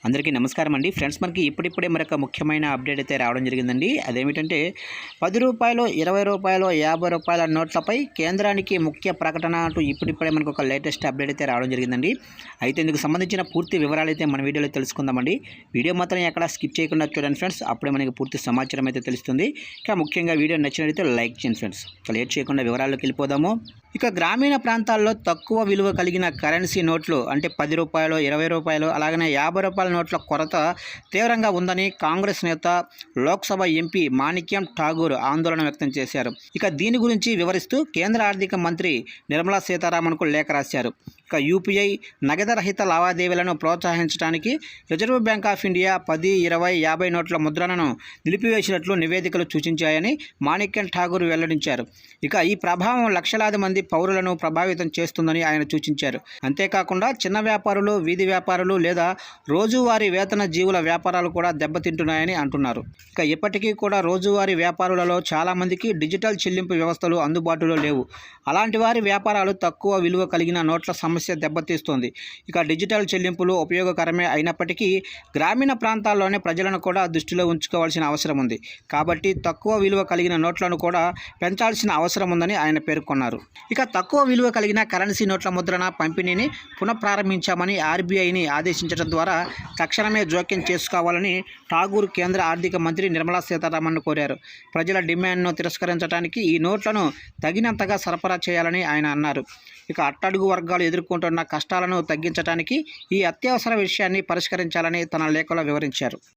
అందరికీ నమస్కారం అండి ఫ్రెండ్స్. మనకి ఇప్పుడిప్పుడే మరొక ముఖ్యమైన అప్డేట్ అయితే రావడం జరిగిందండి. అదేమిటంటే రూ. 10, రూ. 20, రూ. 50 నోట్లపై కేంద్రానికి ముఖ్య ప్రకటన అంటూ ఇప్పుడిప్పుడే మనకు ఒక లేటెస్ట్ అప్డేట్ అయితే రావడం జరిగిందండి. అయితే ఇందుకు సంబంధించిన పూర్తి వివరాలు అయితే మన వీడియోలో తెలుసుకుందామండి. వీడియో మాత్రం ఎక్కడ స్కిప్ చేయకుండా చూడండి ఫ్రెండ్స్, అప్పుడే మనకి పూర్తి సమాచారం అయితే తెలుస్తుంది. ఇంకా ముఖ్యంగా వీడియో నచ్చినట్లయితే లైక్ చేయండి ఫ్రెండ్స్. లేట్ చేయకుండా వివరాల్లోకి వెళ్ళిపోదాము. ఇక గ్రామీణ ప్రాంతాల్లో తక్కువ విలువ కలిగిన కరెన్సీ నోట్లు అంటే రూ. 10, రూ. 20 అలాగనే రూ. 50 నోట్ల కొరత తీవ్రంగా ఉందని కాంగ్రెస్ నేత లోక్సభ ఎంపీ మాణిక్యం ఠాగూర్ ఆందోళన వ్యక్తం చేశారు. ఇక దీని గురించి వివరిస్తూ కేంద్ర ఆర్థిక మంత్రి నిర్మలా సీతారామన్కు లేఖ రాశారు. ఇక యూపీఐ నగదురహిత లావాదేవీలను ప్రోత్సహించడానికి రిజర్వ్ బ్యాంక్ ఆఫ్ ఇండియా 10, 20, 50 నోట్ల ముద్రణను నిలిపివేసినట్లు నివేదికలు సూచించాయని మాణిక్యం ఠాగూర్ వెల్లడించారు. ఇక ఈ ప్రభావం లక్షలాది మంది పౌరులను ప్రభావితం చేస్తుందని ఆయన సూచించారు. అంతేకాకుండా చిన్న వ్యాపారులు, వీధి వ్యాపారులు లేదా రోజువారీ వేతన జీవుల వ్యాపారాలు కూడా దెబ్బతింటున్నాయని అంటున్నారు. ఇక ఇప్పటికీ కూడా రోజువారీ వ్యాపారులలో చాలామందికి డిజిటల్ చెల్లింపు వ్యవస్థలు అందుబాటులో లేవు. అలాంటి వారి వ్యాపారాలు తక్కువ విలువ కలిగిన నోట్ల సమస్య దెబ్బతీస్తోంది. ఇక డిజిటల్ చెల్లింపులు ఉపయోగకరమే అయినప్పటికీ గ్రామీణ ప్రాంతాల్లోనే ప్రజలను కూడా దృష్టిలో ఉంచుకోవాల్సిన అవసరం ఉంది. కాబట్టి తక్కువ విలువ కలిగిన నోట్లను కూడా పెంచాల్సిన అవసరం ఉందని ఆయన పేర్కొన్నారు. ఇక తక్కువ విలువ కలిగిన కరెన్సీ నోట్ల ముద్రణ పంపిణీని పునఃప్రారంభించామని ఆర్బీఐని ఆదేశించడం ద్వారా తక్షణమే జోక్యం చేసుకోవాలని ఠాగూర్ కేంద్ర ఆర్థిక మంత్రి నిర్మలా సీతారామన్ను కోరారు. ప్రజల డిమాండ్ను తిరస్కరించడానికి ఈ నోట్లను తగినంతగా సరఫరా చేయాలని ఆయన అన్నారు. ఇక అట్టడుగు వర్గాలు ఎదుర్కొంటున్న కష్టాలను తగ్గించడానికి ఈ అత్యవసర విషయాన్ని పరిష్కరించాలని తన లేఖలో వివరించారు.